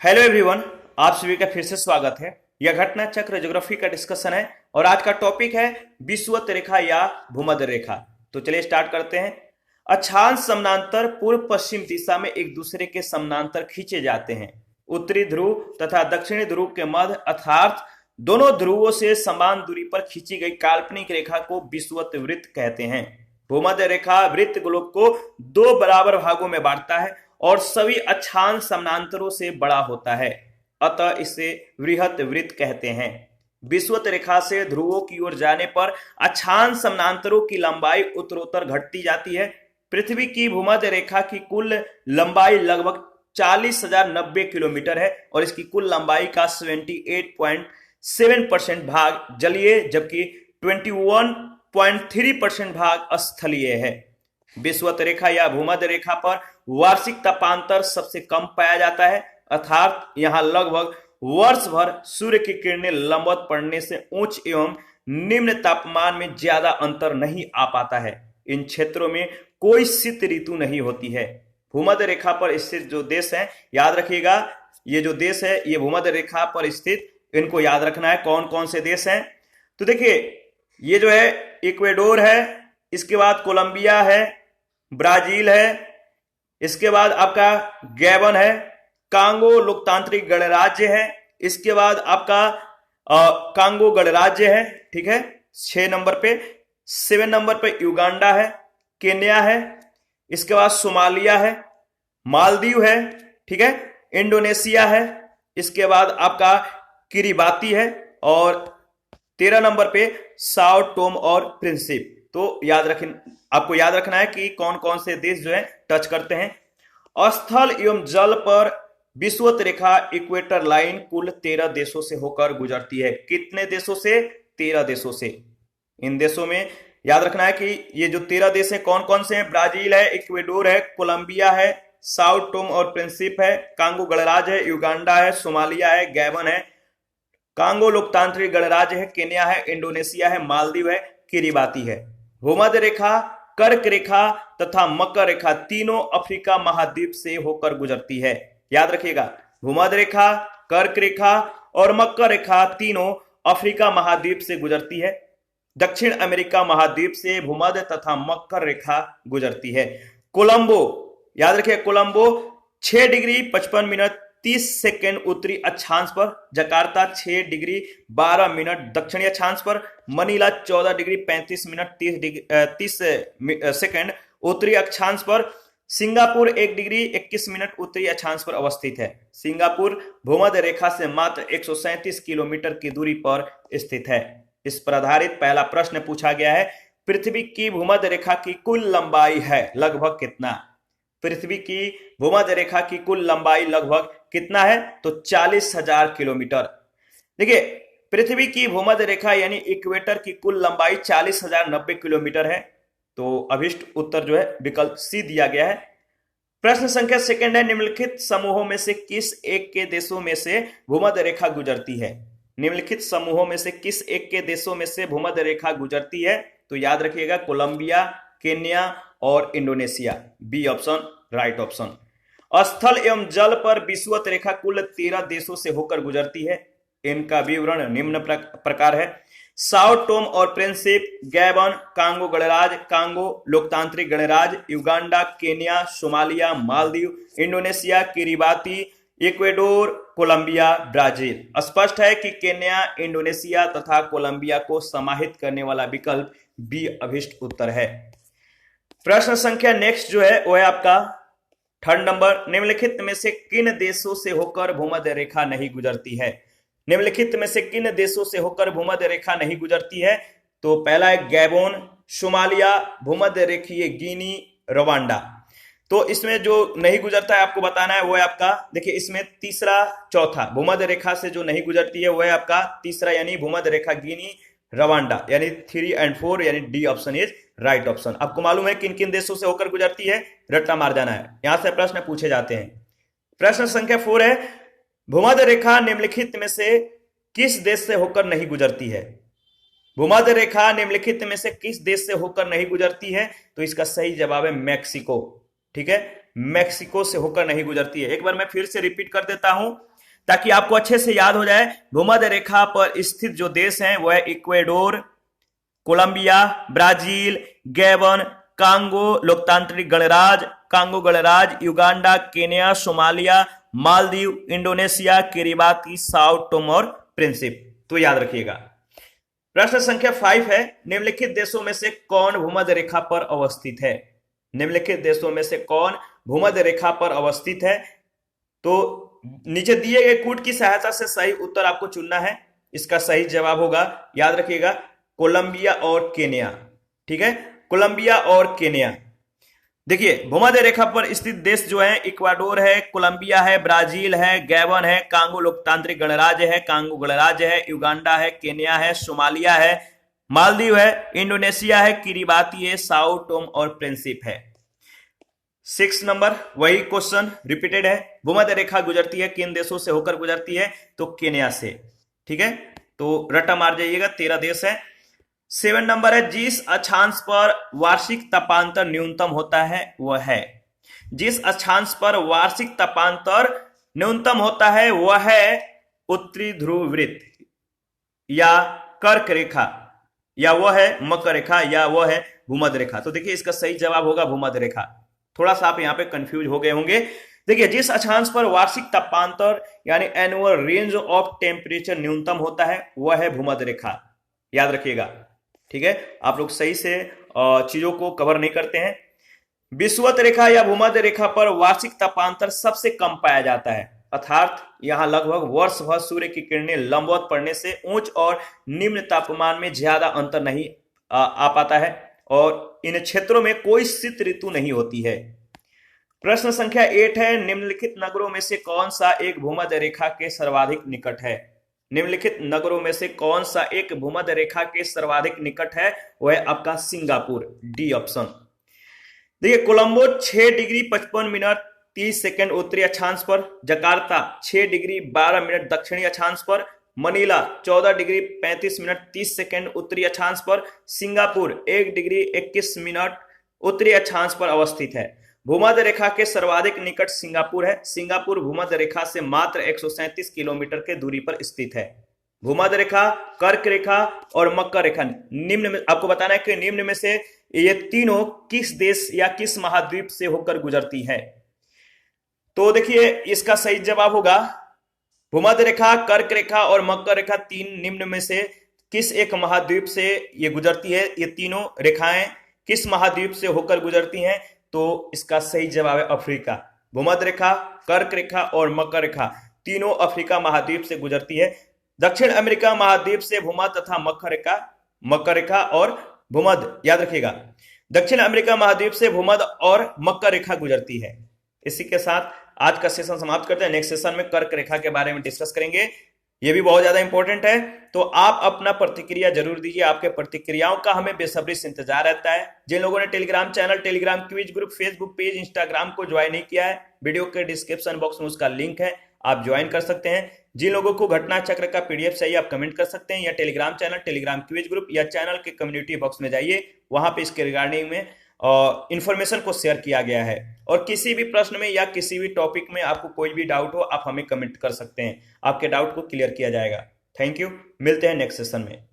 Hello everyone, आप सभी का फिर से स्वागत है। यह घटना चक्र ज्योग्राफी का डिस्कशन है और आज का टॉपिक है विषुवत रेखा या भूमध्य रेखा। तो चलिए स्टार्ट करते हैं। अक्षांश समानांतर पूर्व पश्चिम दिशा में एक दूसरे के समानांतर खींचे जाते हैं। उत्तरी ध्रुव तथा दक्षिणी ध्रुव के मध्य अर्थात दोनों ध्रुवों से समान दूरी पर खींची गई काल्पनिक रेखा को विषुवत वृत्त कहते हैं। भूमध्य रेखा वृत्त गोलक को दो बराबर भागों में बांटता है और सभी अक्षांश समानांतरों से बड़ा होता है, अतः इसे वृहत वृत्त कहते हैं। विषुवत रेखा से ध्रुवों की ओर जाने पर अक्षांश समानांतरों की लंबाई उत्तरोत्तर घटती जाती है। पृथ्वी की भूमध्य रेखा की कुल लंबाई लगभग 40,090 किलोमीटर है और इसकी कुल लंबाई का 78.7% भाग जलीय जबकि 21.3% भाग स्थलीय है। विषुवत रेखा या भूमध्य रेखा पर वार्षिक तापांतर सबसे कम पाया जाता है, अर्थात यहां लगभग वर्ष भर सूर्य की किरणें लंबवत पड़ने से उच्च एवं निम्न तापमान में ज्यादा अंतर नहीं आ पाता है। इन क्षेत्रों में कोई शीत ऋतु नहीं होती है। भूमध्य रेखा पर स्थित जो देश है, याद रखिएगा, ये जो देश है ये भूमध्य रेखा पर स्थित, इनको याद रखना है कौन कौन से देश हैं। तो देखिए, ये जो है इक्वेडोर है, इसके बाद कोलंबिया है, ब्राजील है, इसके बाद आपका गैबन है, कांगो लोकतांत्रिक गणराज्य है, इसके बाद आपका कांगो गणराज्य है, ठीक है 6 नंबर पे। 7 नंबर पे युगांडा है, केन्या है, इसके बाद सोमालिया है, मालदीव है, ठीक है, इंडोनेशिया है, इसके बाद आपका किरिबाती है और 13 नंबर पे साओ टोम और प्रिंसिप। तो आपको याद रखना है कि कौन कौन से देश जो है टच करते हैं। स्थल एवं जल पर विषुवत रेखा इक्वेटर लाइन कुल 13 देशों से होकर गुजरती है। कितने देशों से? 13 देशों से। इन देशों में याद रखना है कि ये जो 13 देश है कौन कौन से हैं? ब्राजील है, इक्वेडोर है, कोलंबिया है, साओ टोम और प्रिंसिप है, कांगो गणराज्य है, युगांडा है, सोमालिया है, गैबन है, कांगो लोकतांत्रिक गणराज्य है, केन्या है, इंडोनेशिया है, मालदीव है, किरिबाती है। भूमध्य रेखा, कर्क रेखा तथा मकर रेखा तीनों अफ्रीका महाद्वीप से होकर गुजरती है। याद रखिएगा, भूमध्य रेखा, कर्क रेखा और मकर रेखा तीनों अफ्रीका महाद्वीप से गुजरती है। दक्षिण अमेरिका महाद्वीप से भूमध्य तथा मकर रेखा गुजरती है। कोलंबो, याद रखिए, कोलंबो 6 डिग्री 55 मिनट 30 सेकेंड उत्तरी अक्षांश पर, जकार्ता 6 डिग्री 12 मिनट दक्षिणी अक्षांश पर, मनीला 14 डिग्री 35 मिनट 30 सेकेंड उत्तरी अक्षांश पर, सिंगापुर 1 डिग्री 21 मिनट उत्तरी अक्षांश पर अवस्थित है। सिंगापुर भूमध्य रेखा से मात्र 137 किलोमीटर की दूरी पर स्थित है। इस पर आधारित पहला प्रश्न पूछा गया है, पृथ्वी की भूमध्य रेखा की कुल लंबाई है लगभग कितना? पृथ्वी की भूमध्य रेखा की कुल लंबाई लगभग कितना है? तो 40,000 किलोमीटर। देखिए, पृथ्वी की भूमध्य रेखा यानी इक्वेटर की कुल लंबाई 40,090 किलोमीटर है। तो अभिष्ट उत्तर जो है विकल्प सी दिया गया है। प्रश्न संख्या सेकंड है, निम्नलिखित समूहों में से किस एक के देशों में से भूमध्य रेखा गुजरती है? निम्नलिखित समूहों में से किस एक के देशों में से भूमध्य रेखा गुजरती है? तो याद रखिएगा, कोलंबिया, केन्या और Indonesia. B option right option. स्थल एवं जल पर विषुवत रेखा कुल 13 देशों से होकर गुजरती है। इनका विवरण निम्न प्रकार है। साओ टोम और प्रिंसिप, गैबन, कांगो गणराज्य, कांगो लोकतांत्रिक गणराज्य, Uganda, Kenya, Somalia, Maldives, Indonesia, Kiribati, Ecuador, Colombia, Brazil. स्पष्ट है कि केन्या, इंडोनेशिया तथा कोलंबिया को समाहित करने वाला विकल्प बी अभिष्ट उत्तर है। प्रश्न संख्या नेक्स्ट जो है वो है आपका 3rd नंबर, निम्नलिखित में से किन देशों से होकर भूमध्य रेखा नहीं गुजरती है? निम्नलिखित में से किन देशों से होकर भूमध्य रेखा नहीं गुजरती है? तो पहला है गैबोन, सोमालिया, भूमध्य रेखीय गिनी, रवांडा। तो इसमें जो नहीं गुजरता है आपको बताना है वो है आपका, देखिए इसमें तीसरा चौथा भूमध्य रेखा से जो नहीं गुजरती है वो है आपका तीसरा, यानी भूमध्य रेखा गिनी, रवांडा, यानी 3 और 4, यानी D option is right option. आपको मालूम है किन किन देशों से होकर गुजरती है, रट्टा मार जाना है, यहां से प्रश्न पूछे जाते हैं। प्रश्न संख्या 4 है, भूमध्य रेखा निम्नलिखित में से किस देश से होकर नहीं गुजरती है? भूमध्य रेखा निम्नलिखित में से किस देश से होकर नहीं गुजरती है? तो इसका सही जवाब है मैक्सिको। ठीक है, मैक्सिको से होकर नहीं गुजरती है। एक बार मैं फिर से रिपीट कर देता हूं ताकि आपको अच्छे से याद हो जाए। भूमध्य रेखा पर स्थित जो देश हैं वह Ecuador, Colombia, Brazil, Gabon, Congo गणराज, Uganda, Kenya, Somalia, Maldives, Indonesia, Kiribati, Sao Tome और प्रिंसिप। तो याद रखिएगा। प्रश्न संख्या 5 है, निम्नलिखित देशों में से कौन भूमध्य रेखा पर अवस्थित है? निम्नलिखित देशों में से कौन भूमध्य रेखा पर अवस्थित है? तो नीचे दिए गए कूट की सहायता से सही उत्तर आपको चुनना है। इसका सही जवाब होगा, याद रखिएगा, कोलंबिया और केन्या। ठीक है, कोलंबिया और केन्या। देखिए, भूमध्य रेखा पर स्थित देश जो है इक्वाडोर है, कोलंबिया है, ब्राजील है, गैबन है, कांगो लोकतांत्रिक गणराज्य है, कांगो गणराज्य है, युगांडा है, केन्या है, सोमालिया है, मालदीव है, इंडोनेशिया है, किरिबाती है, साओ टोम और प्रिंसिप है। 6 नंबर वही क्वेश्चन रिपीटेड है। भूमध्य रेखा गुजरती है किन देशों से होकर गुजरती है? तो केन्या से। ठीक है, तो रट्टा मार जाइएगा, 13 देश है। 7 नंबर है, जिस अक्षांश पर वार्षिक तापांतर न्यूनतम होता है वह है। जिस अक्षांश पर वार्षिक तापांतर न्यूनतम होता है वह है उत्तरी ध्रुव वृत्त या कर्क रेखा, या वह है मकर रेखा, या वह है भूमध्य रेखा। तो देखिए, इसका सही जवाब होगा भूमध्य रेखा। थोड़ा सा आप यहां पे कंफ्यूज हो गए होंगे। देखिए, जिस अक्षांश पर वार्षिक तापांतर यानी एनुअल रेंज ऑफ टेम्परेचर न्यूनतम होता है वह है भूमध्य रेखा। याद रखिएगा। ठीक है, आप लोग सही से चीजों को कवर नहीं करते हैं। विषुवत रेखा या भूमध्य रेखा पर वार्षिक तापांतर सबसे कम पाया जाता है, अर्थात यहां लगभग वर्ष भर सूर्य की किरणें लंबवत पड़ने से उच्च और निम्न तापमान में ज्यादा अंतर नहीं आ पाता है और इन क्षेत्रों में कोई शीत ऋतु नहीं होती है। प्रश्न संख्या 8 है, निम्नलिखित नगरों में से कौन सा एक भूमध्य रेखा के सर्वाधिक निकट है? निम्नलिखित नगरों में से कौन सा एक भूमध्य रेखा के सर्वाधिक निकट है? वह आपका सिंगापुर, डी ऑप्शन। देखिए, कोलंबो 6 डिग्री 55 मिनट 30 सेकंड उत्तरी अक्षांश पर, जकार्ता 6 डिग्री 12 मिनट दक्षिणी अक्षांश पर, मनीला 14 डिग्री 35 मिनट 30 सेकंड उत्तरी अक्षांश पर, सिंगापुर 1 डिग्री 21 मिनट उत्तरी अक्षांश पर अवस्थित है। भूमध्य रेखा के सर्वाधिक निकट सिंगापुर है। सिंगापुर भूमध्य रेखा से मात्र 137 किलोमीटर के दूरी पर स्थित है। भूमध्य रेखा, कर्क रेखा और मकर रेखा निम्न में, आपको बताना है कि निम्न में से ये तीनों किस देश या किस महाद्वीप से होकर गुजरती है? तो देखिए, इसका सही जवाब होगा भूमध्य रेखा, कर्क रेखा और मकर रेखा तीन निम्न में से किस एक महाद्वीप से ये गुजरती है? ये तीनों रेखाएं किस महाद्वीप से होकर गुजरती हैं? तो इसका सही जवाब है अफ्रीका। भूमध्य रेखा, कर्क रेखा और मकर रेखा तीनों अफ्रीका महाद्वीप से गुजरती है। दक्षिण अमेरिका महाद्वीप से भूमध्य तथा मकर रेखा और भूमध्य, याद रखिएगा, दक्षिण अमेरिका महाद्वीप से भूमध्य और मकर रेखा गुजरती है। इसी के साथ आज का सेशन समाप्त करते हैं। नेक्स्ट सेशन में कर्क रेखा के बारे में डिस्कस करेंगे, ये भी बहुत ज्यादा इंपॉर्टेंट है। तो आप अपना प्रतिक्रिया जरूर दीजिए, आपके प्रतिक्रियाओं का हमें बेसब्री से इंतजार रहता है। जिन लोगों ने Telegram channel, Telegram quiz group, Facebook page, Instagram को ज्वाइन नहीं किया है, वीडियो के डिस्क्रिप्शन बॉक्स में उसका लिंक है, आप ज्वाइन कर सकते हैं। जिन लोगों को घटना चक्र का पीडीएफ चाहिए आप कमेंट कर सकते हैं, या Telegram channel, Telegram quiz group या चैनल के कम्युनिटी बॉक्स में जाइए, वहां पे इसके रिगार्डिंग में इंफॉर्मेशन को शेयर किया गया है। और किसी भी प्रश्न में या किसी भी टॉपिक में आपको कोई भी डाउट हो, आप हमें कमेंट कर सकते हैं, आपके डाउट को क्लियर किया जाएगा। थैंक यू, मिलते हैं नेक्स्ट सेशन में।